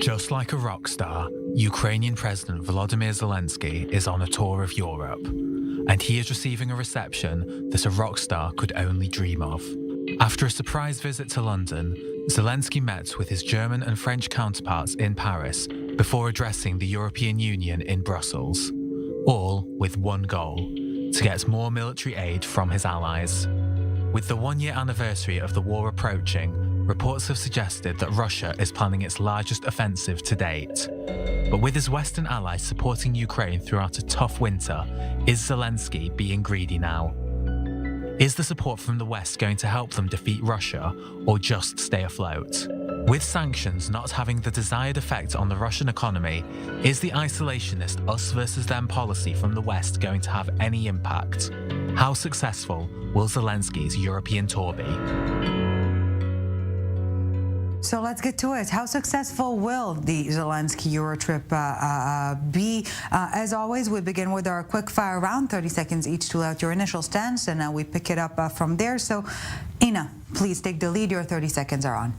Just like a rock star, Ukrainian President Volodymyr Zelensky is on a tour of Europe, and he is receiving a reception that a rock star could only dream of. After a surprise visit to London, Zelensky met with his German and French counterparts in Paris before addressing the European Union in Brussels, all with one goal: to get more military aid from his allies. With the one-year anniversary of the war approaching, reports have suggested that Russia is planning its largest offensive to date. But with his Western allies supporting Ukraine throughout a tough winter, is Zelensky being greedy now? Is the support from the West going to help them defeat Russia, or just stay afloat? With sanctions not having the desired effect on the Russian economy, is the isolationist us versus them policy from the West going to have any impact? How successful will Zelensky's European tour be? So let's get to it. How successful will the Zelensky Euro trip be? As always, we begin with our quick fire round, 30 seconds each to let your initial stance, and we pick it up from there. So, Ina, please take the lead. Your 30 seconds are on.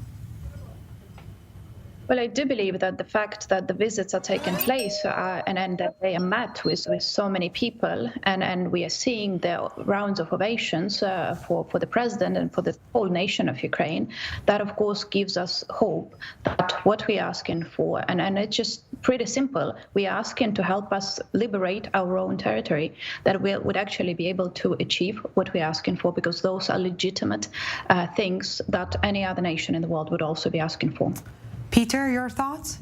Well, I do believe that the fact that the visits are taking place and that they are met with so many people, and we are seeing the rounds of ovations for the president and for the whole nation of Ukraine, that of course gives us hope that what we're asking for, and it's just pretty simple, we're asking to help us liberate our own territory, that we would actually be able to achieve what we're asking for, because those are legitimate things that any other nation in the world would also be asking for. Peter, your thoughts?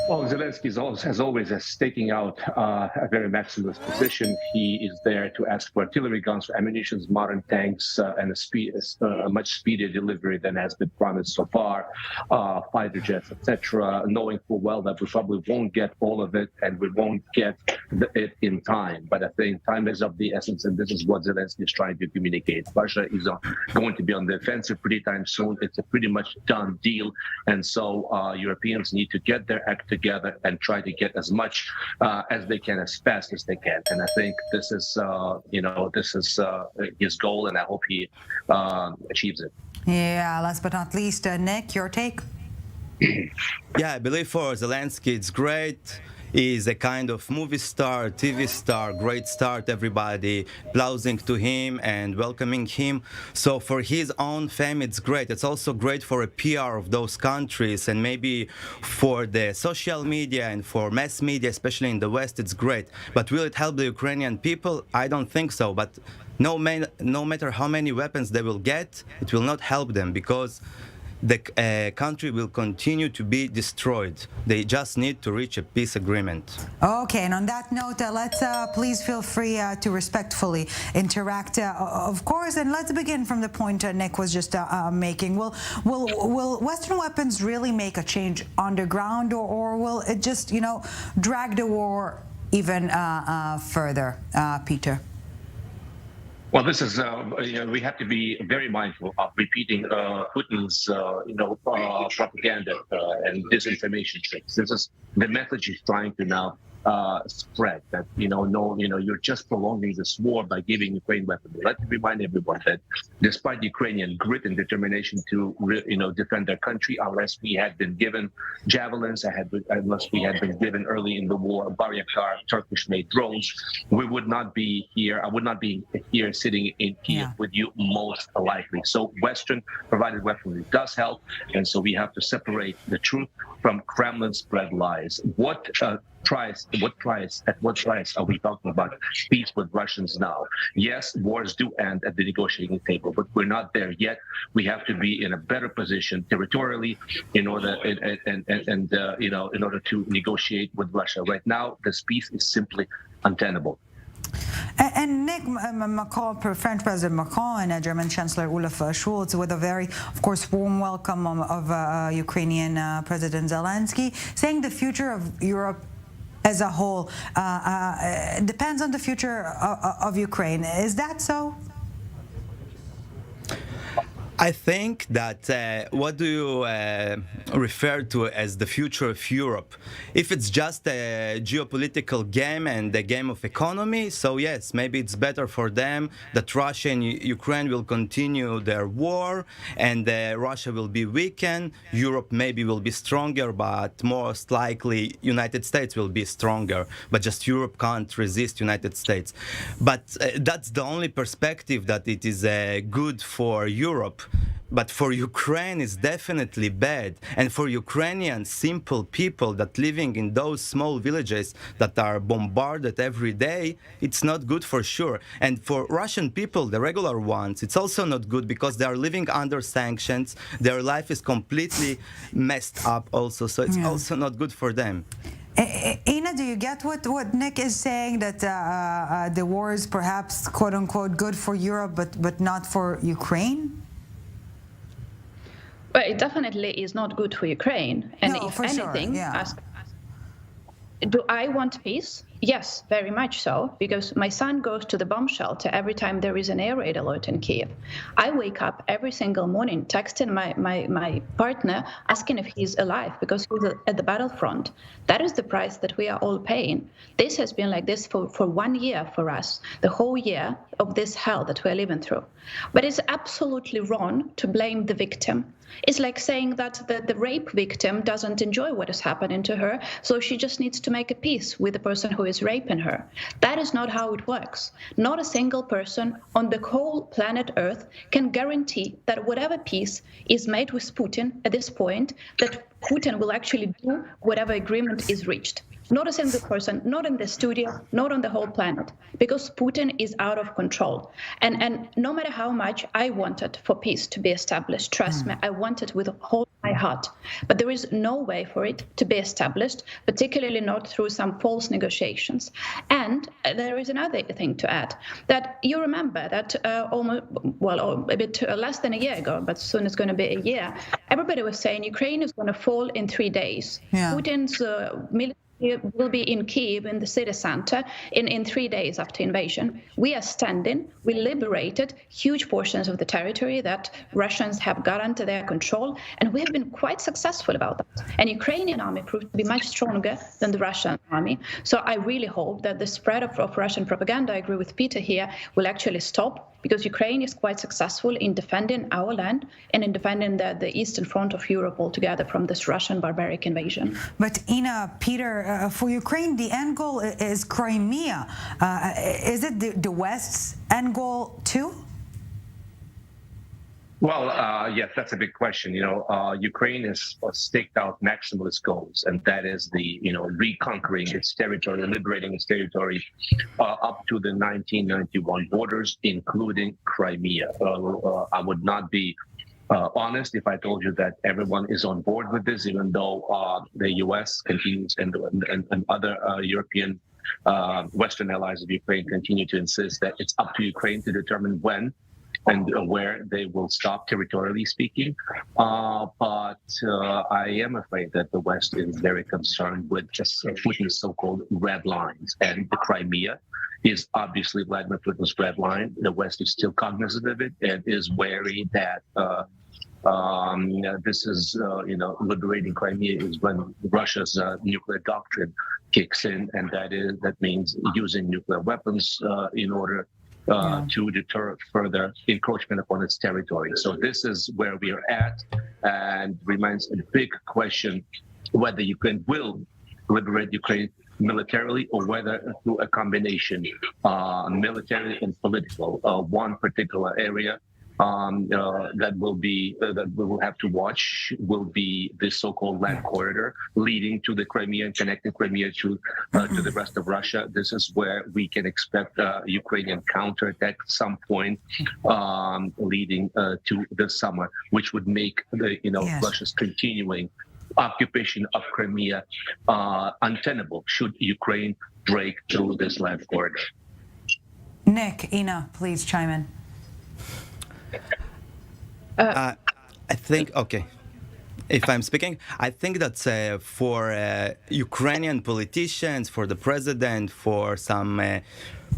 Well, Zelensky has always staking out a very maximalist position. He is there to ask for artillery guns, for ammunition, modern tanks, and a much speedier delivery than has been promised so far, fighter jets, etc., knowing full well that we probably won't get all of it, and we won't get it in time. But I think time is of the essence, and this is what Zelensky is trying to communicate. Russia is going to be on the offensive pretty time soon. It's a pretty much done deal, and so Europeans need to get their act together and try to get as much as they can, as fast as they can. And I think this is, his goal, and I hope he achieves it. Yeah, last but not least, Nick, your take? Yeah, I believe for Zelensky it's great. He's a kind of movie star, TV star, great start, everybody applauding to him and welcoming him. So for his own fame, it's great. It's also great for a PR of those countries, and maybe for the social media and for mass media, especially in the West, it's great. But will it help the Ukrainian people? I don't think so. But no matter how many weapons they will get, it will not help them, because the country will continue to be destroyed. They just need to reach a peace agreement. Okay, and on that note, let's please feel free to respectfully interact, of course, and let's begin from the point Nick was just making. Will Western weapons really make a change on the ground, or will it just, drag the war even further, Peter? Well, this is, we have to be very mindful of repeating Putin's, propaganda and disinformation tricks. This is the message he's trying to now spread, that you're just prolonging this war by giving Ukraine weapons. Let me remind everyone that despite Ukrainian grit and determination to defend their country, unless we had been given javelins, unless we had been given early in the war Bayraktar Turkish-made drones, we would not be here. I would not be here sitting in Kiev with you, most likely. So Western provided weaponry does help, and so we have to separate the truth from Kremlin spread lies. At what price are we talking about peace with Russians now? Yes, wars do end at the negotiating table, but we're not there yet. We have to be in a better position territorially in order to negotiate with Russia. Right now, this peace is simply untenable. And Nick, French President Macron and German Chancellor Olaf Scholz, with a very, of course, warm welcome of Ukrainian President Zelensky, saying the future of Europe as a whole depends on the future of Ukraine. Is that so? I think that what do you refer to as the future of Europe? If it's just a geopolitical game and a game of economy, so yes, maybe it's better for them that Russia and Ukraine will continue their war and Russia will be weakened. Europe maybe will be stronger, but most likely United States will be stronger. But just Europe can't resist United States. But that's the only perspective that it is good for Europe. But for Ukraine, it's definitely bad. And for Ukrainian simple people that living in those small villages that are bombarded every day, it's not good for sure. And for Russian people, the regular ones, it's also not good because they are living under sanctions. Their life is completely messed up also. So it's also not good for them. Ina, do you get what Nick is saying, that the war is perhaps, quote unquote, good for Europe, but not for Ukraine? Well, it definitely is not good for Ukraine. And No, if for sure, anything, yeah. Do I want peace? Yes, very much so, because my son goes to the bomb shelter every time there is an air raid alert in Kiev. I wake up every single morning texting my partner, asking if he's alive, because he's at the battlefront. That is the price that we are all paying. This has been like this for 1 year for us, the whole year of this hell that we're living through. But it's absolutely wrong to blame the victim. It's like saying that the rape victim doesn't enjoy what is happening to her, so she just needs to make a peace with the person who is raping her. That is not how it works. Not a single person on the whole planet Earth can guarantee that whatever peace is made with Putin at this point, that Putin will actually do whatever agreement is reached. Not a single person, not in the studio, not on the whole planet, because Putin is out of control. And no matter how much I wanted for peace to be established, trust me, I want it with all my heart. But there is no way for it to be established, particularly not through some false negotiations. And there is another thing to add, that you remember that a bit less than a year ago, but soon it's going to be a year, everybody was saying Ukraine is going to fall in 3 days. Yeah. Putin's military will be in Kyiv, in the city center, in 3 days after invasion. We are standing. We liberated huge portions of the territory that Russians have got under their control, and we have been quite successful about that. And Ukrainian army proved to be much stronger than the Russian army. So I really hope that the spread of Russian propaganda, I agree with Peter here, will actually stop, because Ukraine is quite successful in defending our land and in defending the eastern front of Europe altogether from this Russian barbaric invasion. But Ina, Peter, for Ukraine, the end goal is Crimea. Is it the West's end goal too? Well, yes, that's a big question. Ukraine has staked out maximalist goals, and that is reconquering its territory, liberating its territory up to the 1991 borders, including Crimea. I would not be honest if I told you that everyone is on board with this, even though the U.S. continues and other European Western allies of Ukraine continue to insist that it's up to Ukraine to determine when and where they will stop, territorially speaking. But I am afraid that the West is very concerned with just Putin's so-called red lines. And the Crimea is obviously Vladimir Putin's red line. The West is still cognizant of it and is wary that this is, liberating Crimea is when Russia's nuclear doctrine kicks in, and that means using nuclear weapons in order to deter further encroachment upon its territory. So this is where we are at, and remains a big question whether Ukraine will liberate Ukraine militarily or whether through a combination, military and political. One particular area that we will have to watch will be the so-called land corridor leading to the Crimea and connecting Crimea to the rest of Russia. This is where we can expect Ukrainian counterattack at some point, leading to the summer, which would make Russia's continuing occupation of Crimea untenable should Ukraine break through this land corridor. Nick, Ina, please chime in. I think, okay, if I'm speaking, I think that for Ukrainian politicians, for the president, for some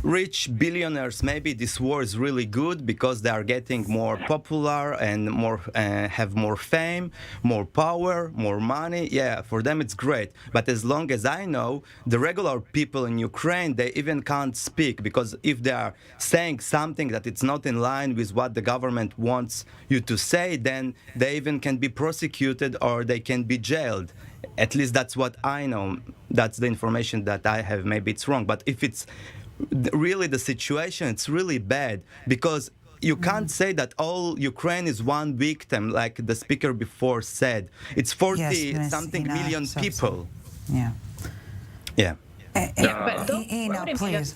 rich billionaires, maybe this war is really good because they are getting more popular and more have more fame, more power, more money. Yeah, for them it's great. But as long as I know, the regular people in Ukraine, they even can't speak, because if they are saying something that it's not in line with what the government wants you to say, then they even can be prosecuted or they can be jailed. At least that's what I know. That's the information that I have. Maybe it's wrong. But if it's really the situation, it's really bad, because you can't say that all Ukraine is one victim, like the speaker before said. It's 40-something million people. Yeah. Yeah. But Ina, please.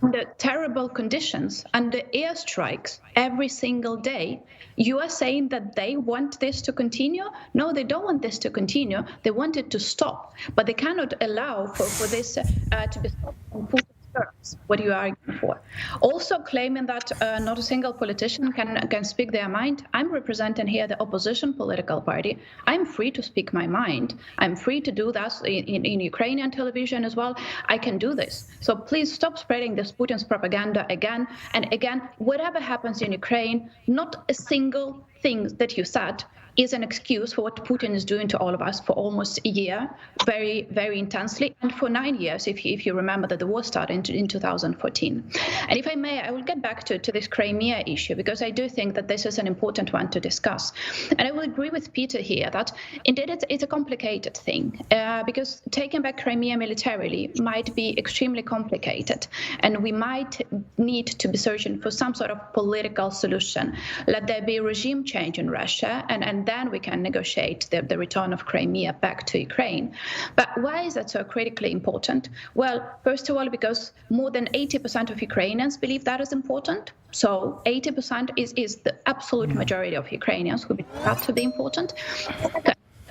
Under terrible conditions, under airstrikes every single day, you are saying that they want this to continue? No, they don't want this to continue. They want it to stop, but they cannot allow for this to be stopped on Putin's terms, what you are arguing for. Also claiming that not a single politician can speak their mind. I'm representing here the opposition political party. I'm free to speak my mind. I'm free to do that in Ukrainian television as well. I can do this. So please stop spreading this Putin's propaganda again and again. Whatever happens in Ukraine, not a single thing that you said is an excuse for what Putin is doing to all of us for almost a year, very, very intensely, and for 9 years, if you remember that the war started in 2014. And if I may, I will get back to this Crimea issue, because I do think that this is an important one to discuss. And I will agree with Peter here that indeed it's a complicated thing, because taking back Crimea militarily might be extremely complicated, and we might need to be searching for some sort of political solution. Let there be a regime change in Russia, and then we can negotiate the return of Crimea back to Ukraine. But why is that so critically important? Well, first of all, because more than 80% of Ukrainians believe that is important. So 80% is the absolute majority of Ukrainians who believe that to be important.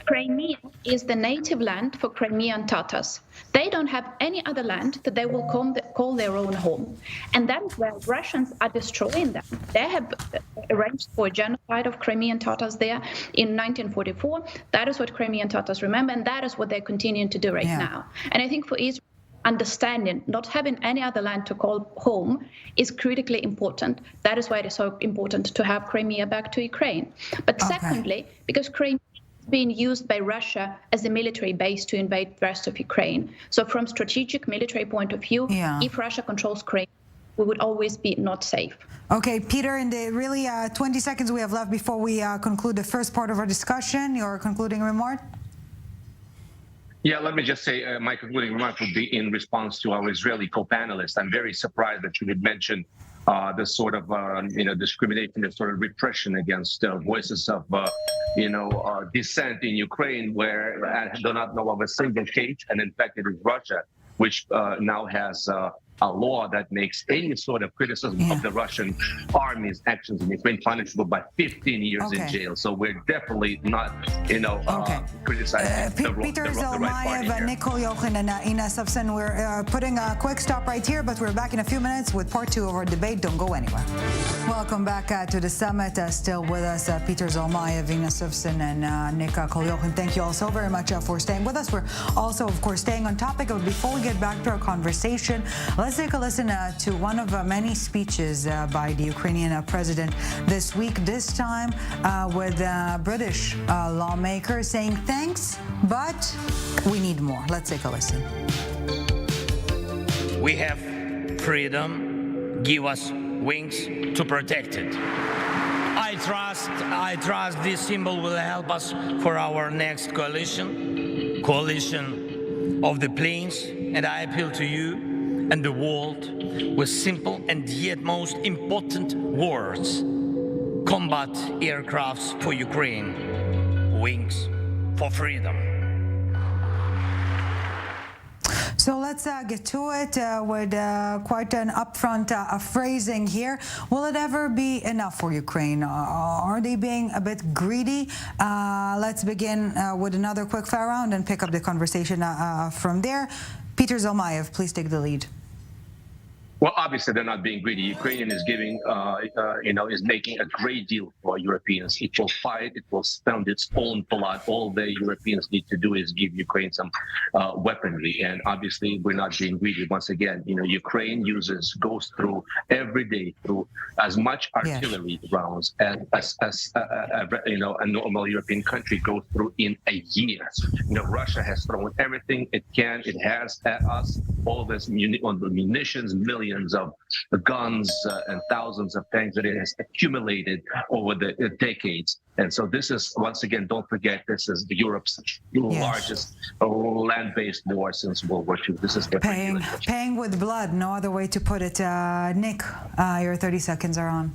Crimea is the native land for Crimean Tatars. They don't have any other land that they will call their own home. And that is where Russians are destroying them. They have arranged for a genocide of Crimean Tatars there in 1944. That is what Crimean Tatars remember, and that is what they're continuing to do right now. And I think for Israel, understanding not having any other land to call home is critically important. That is why it is so important to have Crimea back to Ukraine. But secondly, because Crimea being used by Russia as a military base to invade the rest of Ukraine. So from strategic military point of view, if Russia controls Crimea, we would always be not safe. Okay, Peter, in the really 20 seconds we have left before we conclude the first part of our discussion, your concluding remark? Yeah, let me just say my concluding remark would be in response to our Israeli co-panelist. I'm very surprised that you had mentioned the sort of discrimination, the sort of repression against voices of dissent in Ukraine, where I do not know of a single case, and in fact it is Russia which now has a law that makes any sort of criticism of the Russian army's actions in Ukraine punishable by 15 years in jail. So we're definitely not, criticizing Peter Zalmayev, Nicole Jochen, and Ina Sovsun. We're putting a quick stop right here, but we're back in a few minutes with part 2 of our debate. Don't go anywhere. Welcome back to the summit. Still with us, Peter Zalmayev, Ina Sovsun, and Nicole Jochen. Thank you all so very much for staying with us. We're also, of course, staying on topic. But before we get back to our conversation, let's take a listen to one of many speeches by the Ukrainian president this week, this time with British lawmakers saying thanks, but we need more. Let's take a listen. We have freedom, give us wings to protect it. I trust this symbol will help us for our next coalition of the planes, and I appeal to you and the world with simple and yet most important words. Combat aircrafts for Ukraine, wings for freedom. So let's get to it with quite an upfront phrasing here. Will it ever be enough for Ukraine? Are they being a bit greedy? Let's begin with another quick fire round and pick up the conversation from there. Peter Zalmayev, please take the lead. Well, obviously they're not being greedy. Ukraine is giving, is making a great deal for Europeans. It will fight. It will spend its own blood. All the Europeans need to do is give Ukraine some weaponry. And obviously we're not being greedy. Once again, Ukraine goes through every day through as much artillery rounds as a normal European country goes through in a year. Russia has thrown everything it can. It has at us all this munitions, millions of guns and thousands of tanks that it has accumulated over the decades. And so this is, once again, don't forget, this is Europe's largest land-based war since World War II. This is paying with blood, no other way to put it. Nick, your 30 seconds are on.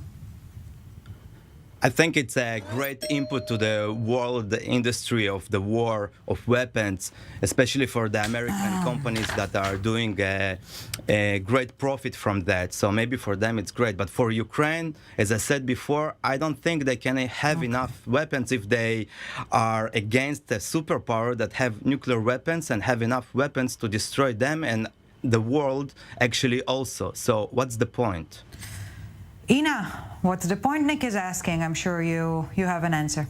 I think it's a great input to the world industry of the war of weapons, especially for the American companies that are doing a great profit from that. So maybe for them it's great. But for Ukraine, as I said before, I don't think they can have enough weapons if they are against a superpower that have nuclear weapons and have enough weapons to destroy them and the world actually also. So what's the point? Ina, what's the point? Nick is asking. I'm sure you have an answer.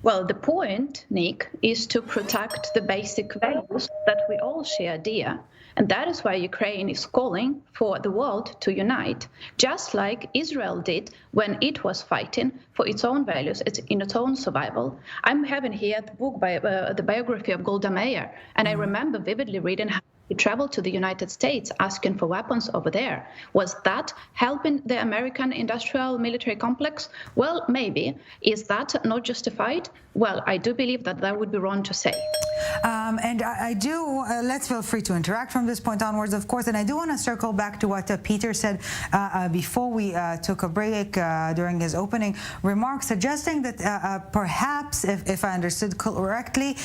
Well, the point, Nick, is to protect the basic values that we all share dear. And that is why Ukraine is calling for the world to unite, just like Israel did when it was fighting for its own values, in its own survival. I'm having here the book by the biography of Golda Meir, and I remember vividly reading how he traveled to the United States asking for weapons over there. Was that helping the American industrial military complex? Well, maybe. Is that not justified? Well, I do believe that would be wrong to say. And I do, let's feel free to interact from this point onwards, of course. And I do want to circle back to what Peter said before we took a break during his opening remarks, suggesting that perhaps, if I understood correctly,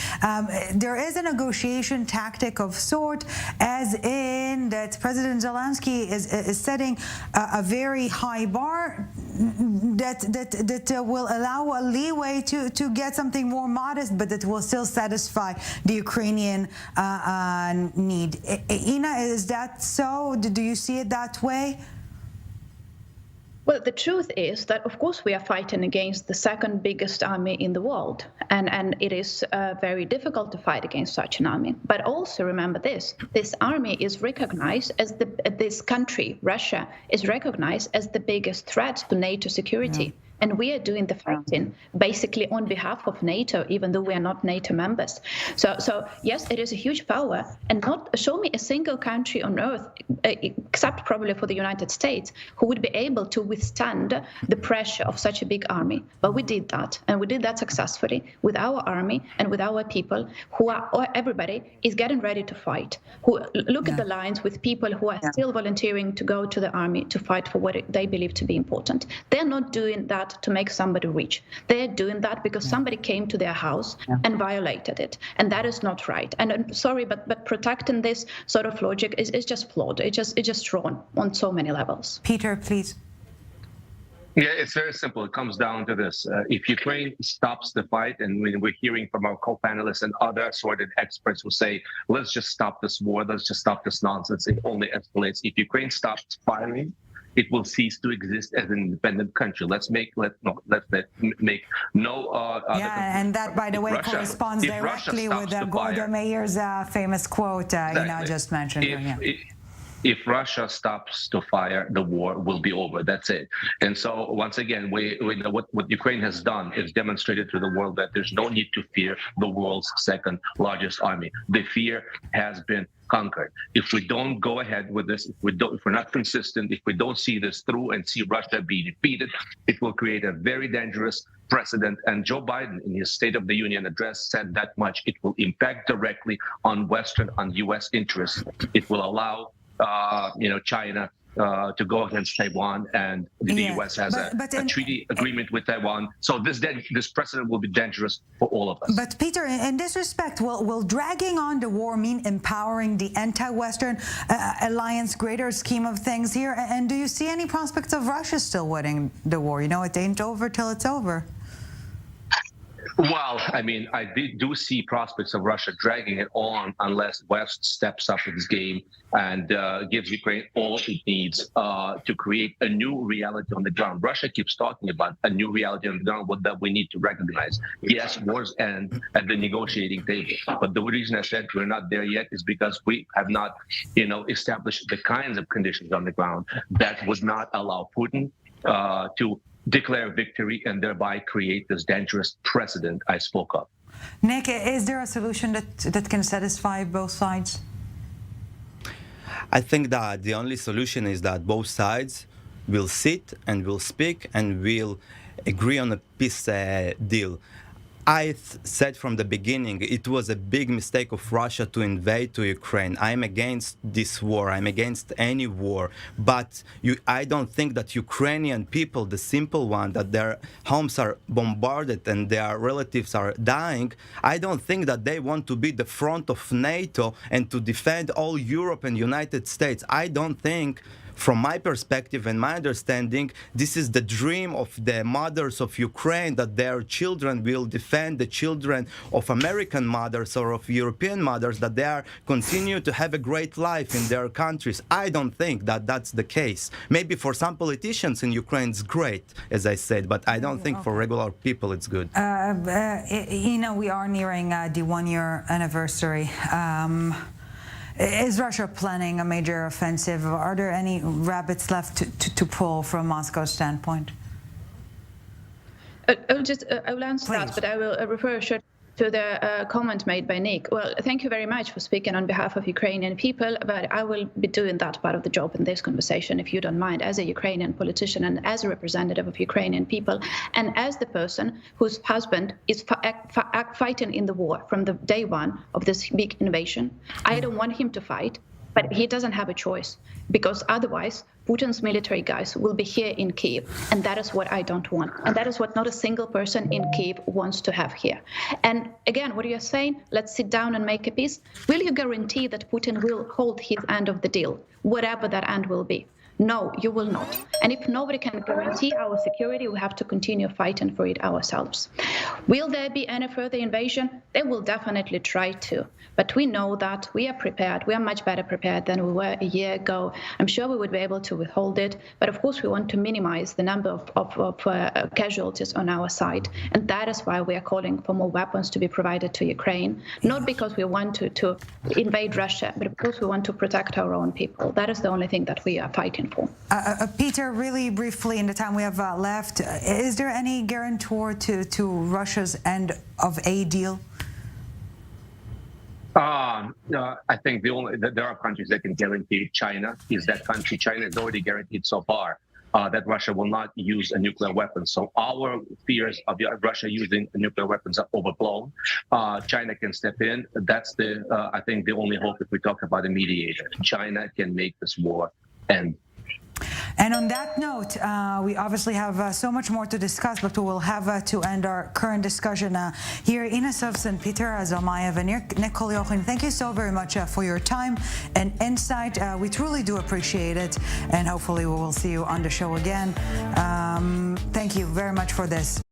there is a negotiation tactic of sort, as in that President Zelensky is setting a very high bar that will allow a leeway to get something more modest, but that will still satisfy the Ukrainian need. Ina, is that so? Do you see it that way? Well, the truth is that, of course, we are fighting against the second biggest army in the world, and it is very difficult to fight against such an army. But also remember this army is recognized as this country, Russia, is recognized as the biggest threat to NATO security. Yeah. And we are doing the fighting basically on behalf of NATO, even though we are not NATO members. So yes, it is a huge power, and not show me a single country on earth, except probably for the United States, who would be able to withstand the pressure of such a big army. But we did that, and we did that successfully with our army and with our people, everybody is getting ready to fight. Who look at the lines with people who are still volunteering to go to the army to fight for what they believe to be important. They're not doing that to make somebody rich. They're doing that because somebody came to their house and violated it. And that is not right. And I'm sorry, but protecting this sort of logic is just flawed. It's just wrong on so many levels. Peter, please. Yeah, it's very simple. It comes down to this. If Ukraine stops the fight, and we're hearing from our co-panelists and other assorted experts who say, let's just stop this war, let's just stop this nonsense, it only escalates. If Ukraine stops firing, it will cease to exist as an independent country. Let's make no and that, by the way, corresponds directly with Golda Meir's famous quote, just mentioned. If Russia stops to fire, the war will be over. That's it. And so, once again, we know what Ukraine has done is demonstrated to the world that there's no need to fear the world's second largest army. The fear has been conquered. If we don't go ahead with this, if we're not consistent, if we don't see this through and see Russia be defeated, it will create a very dangerous precedent. And Joe Biden, in his State of the Union address, said that much. It will impact directly on U.S. interests. It will allow China to go against Taiwan, and the U.S. has a treaty agreement with Taiwan. So this precedent will be dangerous for all of us. But Peter, in this respect, will dragging on the war mean empowering the anti-Western alliance, greater scheme of things here? And do you see any prospects of Russia still winning the war? It ain't over till it's over. Well, I mean, do see prospects of Russia dragging it on unless West steps up its game and gives Ukraine all it needs to create a new reality on the ground. Russia keeps talking about a new reality on the ground, what that we need to recognize. Yes, wars end at the negotiating table, but the reason I said we're not there yet is because we have not, established the kinds of conditions on the ground that would not allow Putin to declare victory and thereby create this dangerous precedent I spoke of. Nick, is there a solution that can satisfy both sides? I think that the only solution is that both sides will sit and will speak and will agree on a peace deal. I said from the beginning it was a big mistake of Russia to invade to Ukraine. I'm against this war. I'm against any war. But I don't think that Ukrainian people, the simple one, that their homes are bombarded and their relatives are dying, I don't think that they want to be the front of NATO and to defend all Europe and United States. I don't think, from my perspective and my understanding, this is the dream of the mothers of Ukraine, that their children will defend the children of American mothers or of European mothers, that they are continue to have a great life in their countries. I don't think that that's the case. Maybe for some politicians in Ukraine it's great, as I said, but I don't think for regular people it's good. We are nearing the 1-year anniversary. Is Russia planning a major offensive? Are there any rabbits left to pull from Moscow's standpoint? I will answer that, but I will refer to the comment made by Nick. Well, thank you very much for speaking on behalf of Ukrainian people, but I will be doing that part of the job in this conversation, if you don't mind, as a Ukrainian politician and as a representative of Ukrainian people, and as the person whose husband is fighting in the war from the day one of this big invasion. I don't want him to fight, but he doesn't have a choice, because otherwise Putin's military guys will be here in Kyiv, and that is what I don't want. And that is what not a single person in Kyiv wants to have here. And again, what you're saying, let's sit down and make a peace. Will you guarantee that Putin will hold his end of the deal, whatever that end will be? No, you will not. And if nobody can guarantee our security, we have to continue fighting for it ourselves. Will there be any further invasion? They will definitely try to. But we know that we are prepared. We are much better prepared than we were a year ago. I'm sure we would be able to withhold it. But of course, we want to minimize the number of casualties on our side. And that is why we are calling for more weapons to be provided to Ukraine. Not because we want to invade Russia, but because we want to protect our own people. That is the only thing that we are fighting for. Peter, really briefly in the time we have left, is there any guarantor to Russia's end of a deal? I think there are countries that can guarantee. China is that country. China has already guaranteed so far that Russia will not use a nuclear weapon. So our fears of Russia using nuclear weapons are overblown. China can step in. That's I think the only hope if we talk about a mediator. China can make this war end. And on that note, we obviously have so much more to discuss, but we will have to end our current discussion here. Ina Sovsun, Peter Zalmayev, and Nick Kolyochin, thank you so very much for your time and insight. We truly do appreciate it, and hopefully we will see you on the show again. Thank you very much for this.